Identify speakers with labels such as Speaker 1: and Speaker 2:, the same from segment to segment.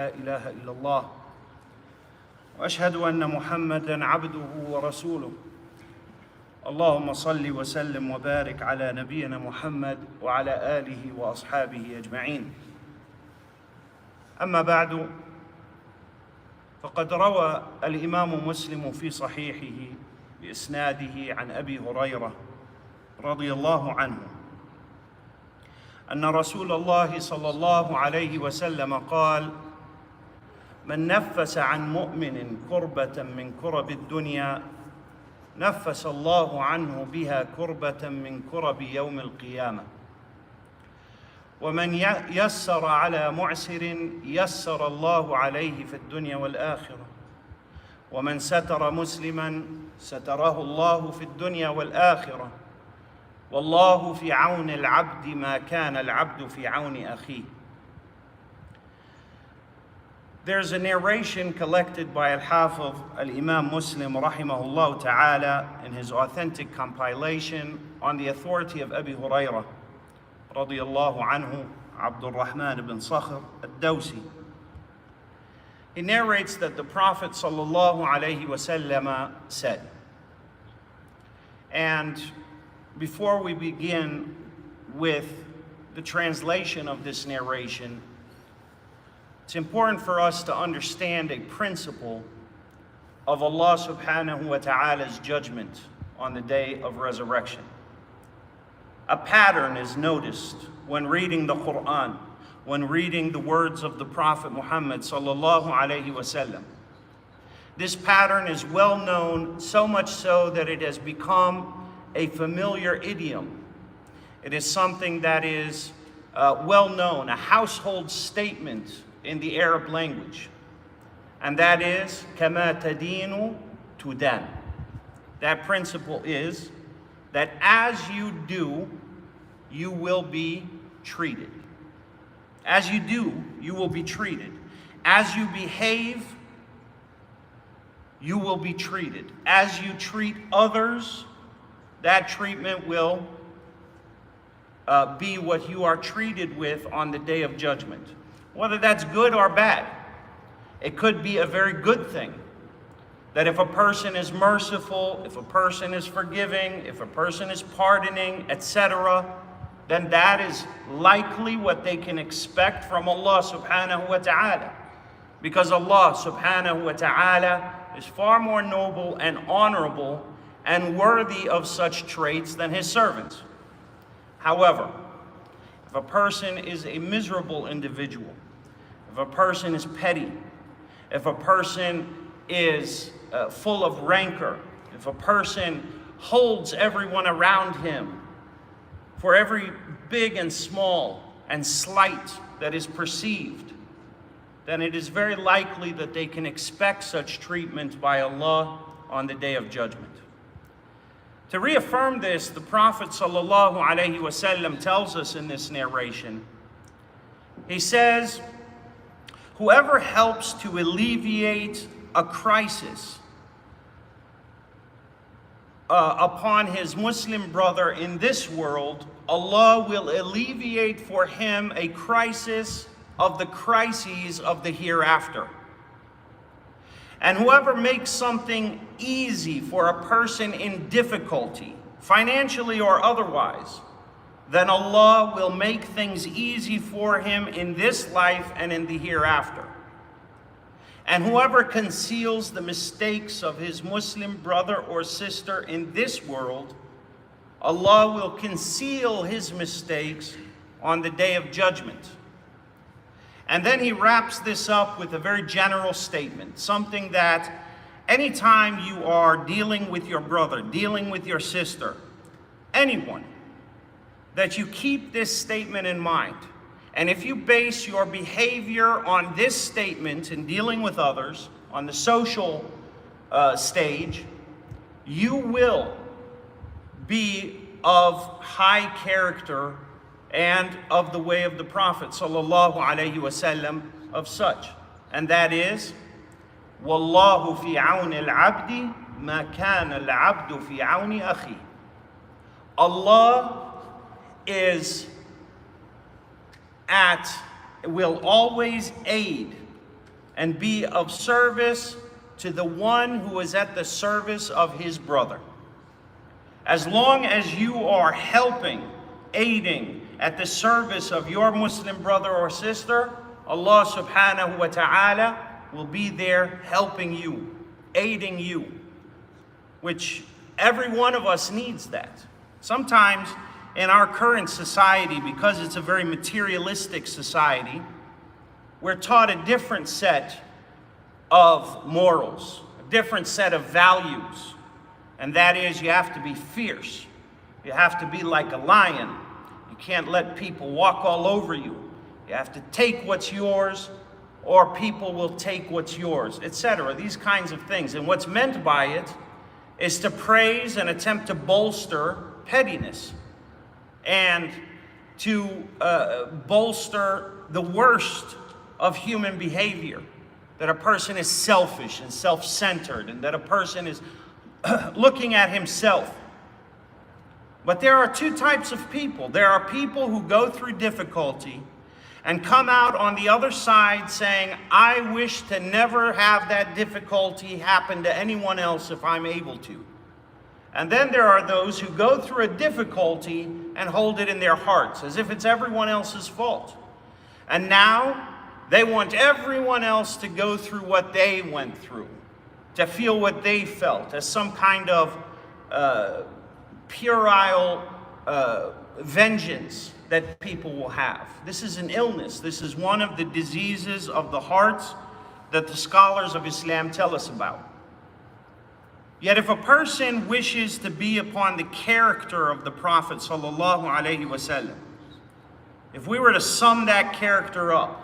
Speaker 1: لا إله إلا الله وأشهد أن محمدًا عبده ورسوله اللهم صل وسلم وبارك على نبينا محمد وعلى آله وأصحابه أجمعين. أما بعد، فقد روى الإمام مسلم في صحيحه بإسناده عن أبي هريرة رضي الله عنه أن رسول الله صلى الله عليه وسلم قال: من نفس عن مؤمن كربة من كرب الدنيا نفس الله عنه بها كربة من كرب يوم القيامة، ومن يسر على معسر يسر الله عليه في الدنيا والآخرة، ومن ستر مسلما ستره الله في الدنيا والآخرة، والله في عون العبد ما كان العبد في عون أخيه. There's a narration collected by Al-Hafiz Al-Imam Muslim rahimahullah ta'ala in his authentic compilation on the authority of Abi Hurairah radiyallahu anhu, Abdul Rahman ibn Sakhr al-Dawsi. He narrates that the Prophet sallallahu alayhi wasallam said, and before we begin with the translation of this narration, it's important for us to understand a principle of Allah subhanahu wa ta'ala's judgment on the day of resurrection. A pattern is noticed when reading the Quran, when reading the words of the Prophet Muhammad sallallahu alayhi wasallam. This pattern is well known, so much so that it has become a familiar idiom. It is something that is well known, a household statement in the Arab language, and that is كَمَا تَدِينُ تُدَانُ. That principle is that as you do, you will be treated. As you do, you will be treated. As you behave, you will be treated. As you treat others, that treatment will be what you are treated with on the day of judgment. Whether that's good or bad. It could be a very good thing. That if a person is merciful, if a person is forgiving, if a person is pardoning, etc., then that is likely what they can expect from Allah subhanahu wa ta'ala. Because Allah subhanahu wa ta'ala is far more noble and honorable and worthy of such traits than his servants. However, if a person is a miserable individual, if a person is petty, if a person is full of rancor, if a person holds everyone around him for every big and small and slight that is perceived, then it is very likely that they can expect such treatment by Allah on the day of judgment. To reaffirm this, the Prophet sallallahu alaihi wasallam tells us in this narration, he says, whoever helps to alleviate a crisis upon his Muslim brother in this world, Allah will alleviate for him a crisis of the crises of the hereafter. And whoever makes something easy for a person in difficulty, financially or otherwise, then Allah will make things easy for him in this life and in the hereafter. And whoever conceals the mistakes of his Muslim brother or sister in this world, Allah will conceal his mistakes on the day of judgment. And then he wraps this up with a very general statement, something that anytime you are dealing with your brother, dealing with your sister, anyone, that you keep this statement in mind. And if you base your behavior on this statement in dealing with others, on the social stage, you will be of high character and of the way of the Prophet sallallahu alaihi wasallam of such. And that is, Wallahu fi auni al-abdi ma kana al-abdu fi auni akhi. Allah will always aid and be of service to the one who is at the service of his brother. As long as you are helping, aiding at the service of your Muslim brother or sister, Allah subhanahu wa ta'ala will be there helping you, aiding you, which every one of us needs that. Sometimes in our current society, because it's a very materialistic society, we're taught a different set of morals, a different set of values. And that is, you have to be fierce. You have to be like a lion. You can't let people walk all over you. You have to take what's yours, or people will take what's yours, etc. These kinds of things. And what's meant by it is to praise and attempt to bolster pettiness, and to bolster the worst of human behavior, that a person is selfish and self-centered, and that a person is looking at himself. But there are two types of people. There are people who go through difficulty and come out on the other side saying, I wish to never have that difficulty happen to anyone else if I'm able to. And then there are those who go through a difficulty and hold it in their hearts as if it's everyone else's fault. And now they want everyone else to go through what they went through, to feel what they felt, as some kind of puerile vengeance that people will have. This is an illness. This is one of the diseases of the hearts that the scholars of Islam tell us about. Yet if a person wishes to be upon the character of the Prophet sallallahu alaihi wasallam, if we were to sum that character up,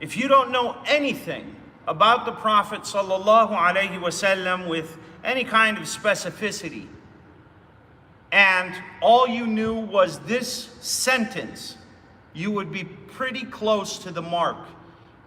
Speaker 1: if you don't know anything about the Prophet sallallahu alaihi wasallam with any kind of specificity, and all you knew was this sentence, you would be pretty close to the mark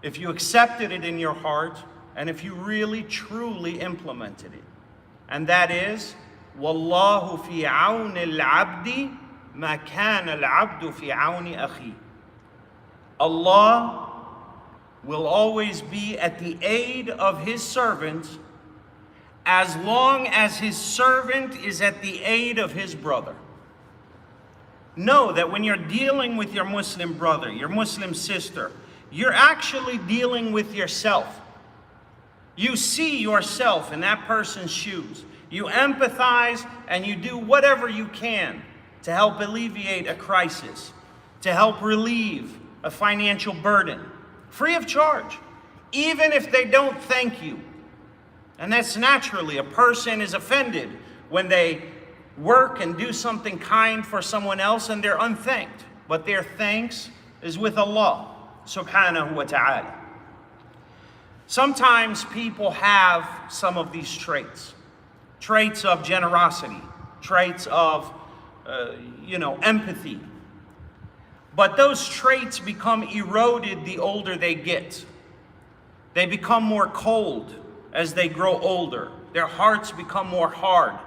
Speaker 1: if you accepted it in your heart and if you really truly implemented it. And that is, Wallahu fi auni al-abdi ma kana al-abdu fi auni akhi. Allah will always be at the aid of his servant as long as his servant is at the aid of his brother. Know that when you're dealing with your Muslim brother, your Muslim sister, you're actually dealing with yourself. You see yourself in that person's shoes. You empathize and you do whatever you can to help alleviate a crisis, to help relieve a financial burden, free of charge, even if they don't thank you. And that's naturally, a person is offended when they work and do something kind for someone else and they're unthanked. But their thanks is with Allah subhanahu wa ta'ala. Sometimes people have some of these traits of generosity, traits of, empathy. But those traits become eroded the older they get. They become more cold as they grow older. Their hearts become more hard.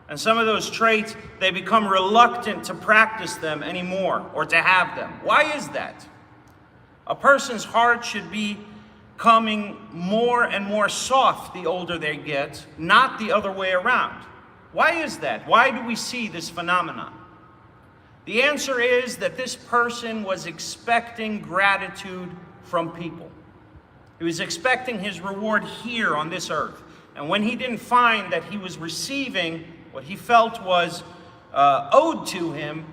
Speaker 1: And some of those traits, they become reluctant to practice them anymore or to have them. Why is that? A person's heart should be becoming more and more soft the older they get, not the other way around. Why is that? Why do we see this phenomenon? The answer is that this person was expecting gratitude from people. He was expecting his reward here on this earth. And when he didn't find that he was receiving what he felt was owed to him,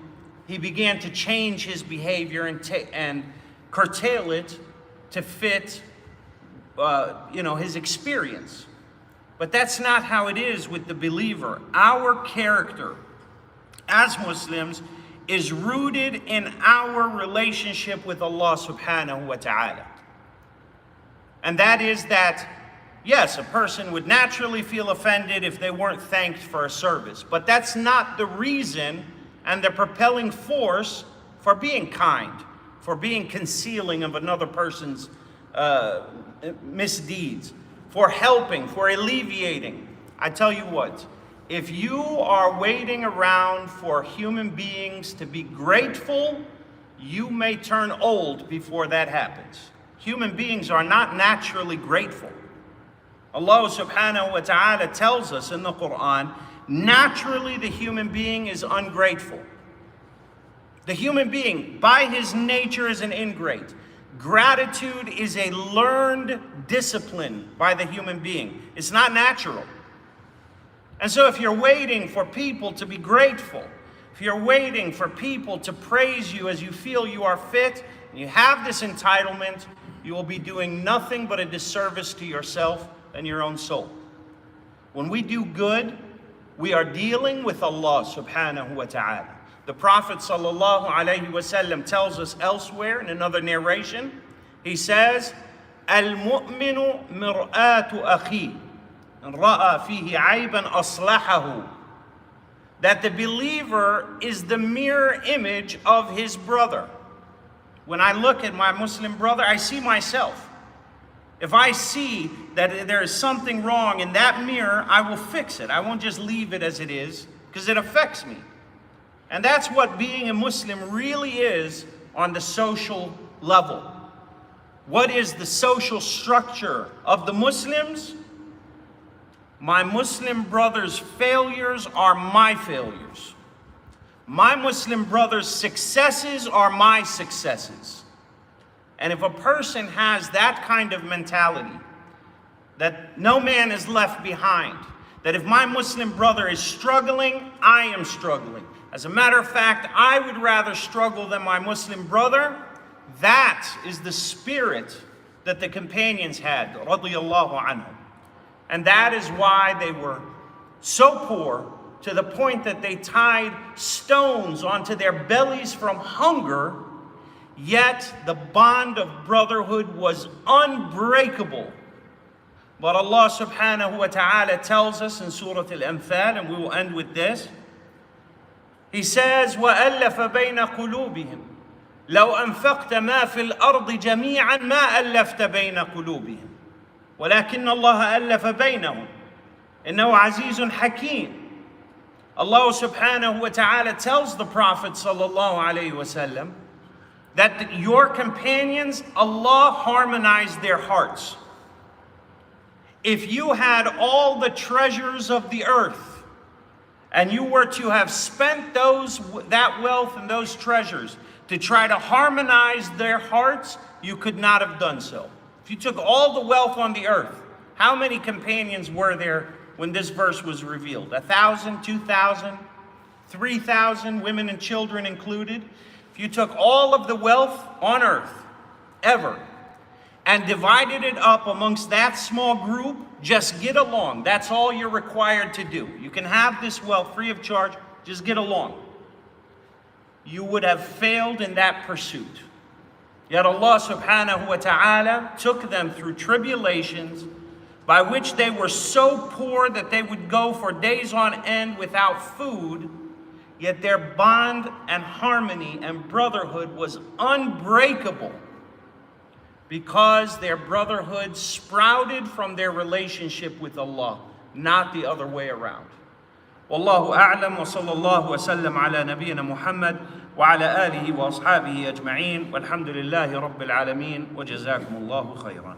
Speaker 1: he began to change his behavior and curtail it to fit his experience. But that's not how it is with the believer. Our character as Muslims is rooted in our relationship with Allah subhanahu wa ta'ala. And that is that, yes, a person would naturally feel offended if they weren't thanked for a service. But that's not the reason and the propelling force for being kind, for being concealing of another person's misdeeds, for helping, for alleviating. I tell you what, if you are waiting around for human beings to be grateful, you may turn old before that happens. Human beings are not naturally grateful. Allah subhanahu wa ta'ala tells us in the Quran, naturally the human being is ungrateful. The human being, by his nature, is an ingrate. Gratitude is a learned discipline by the human being. It's not natural. And so if you're waiting for people to be grateful, if you're waiting for people to praise you as you feel you are fit, and you have this entitlement, you will be doing nothing but a disservice to yourself and your own soul. When we do good, we are dealing with Allah subhanahu wa ta'ala. The Prophet sallallahu alayhi wasallam tells us elsewhere in another narration, he says, "Al-mu'minu mir'atu akhi, in ra'a fihi ayban aslahahu." That the believer is the mirror image of his brother. When I look at my Muslim brother, I see myself. If I see that there is something wrong in that mirror, I will fix it. I won't just leave it as it is, because it affects me. And that's what being a Muslim really is on the social level. What is the social structure of the Muslims? My Muslim brother's failures are my failures. My Muslim brother's successes are my successes. And if a person has that kind of mentality, that no man is left behind, that if my Muslim brother is struggling, I am struggling. As a matter of fact, I would rather struggle than my Muslim brother. That is the spirit that the companions had, radiyallahu anhum. And that is why they were so poor, to the point that they tied stones onto their bellies from hunger, yet the bond of brotherhood was unbreakable. But Allah subhanahu wa ta'ala tells us in Surah Al-Anfal, and we will end with this, He says, وَأَلَّفَ بَيْنَ قُلُوبِهِمْ لَوْ أَنفَقْتَ مَا فِي الْأَرْضِ جَمِيعًا مَا أَلَّفْتَ بَيْنَ قُلُوبِهِمْ وَلَكِنَّ اللَّهَ أَلَّفَ بَيْنَهُمْ إِنَّهُ عَزِيزٌ حَكِيمٌ. Allah subhanahu wa ta'ala tells the Prophet sallallahu alayhi wasallam that your companions, Allah harmonized their hearts. If you had all the treasures of the earth, and you were to have spent that wealth and those treasures to try to harmonize their hearts, you could not have done so. If you took all the wealth on the earth, how many companions were there when this verse was revealed? 1,000, 2,000, 3,000, women and children included. If you took all of the wealth on earth, ever, and divided it up amongst that small group, just get along. That's all you're required to do. You can have this wealth free of charge, just get along. You would have failed in that pursuit. Yet Allah subhanahu wa ta'ala took them through tribulations by which they were so poor that they would go for days on end without food, yet their bond and harmony and brotherhood was unbreakable, because their brotherhood sprouted from their relationship with Allah, not the other way around. Wallahu a'lam wa sallallahu wa sallam ala nabiyyina Muhammad wa ala alihi wa ashabihi ajma'in walhamdulillahi rabbil alameen wa jazakumullahu khayran.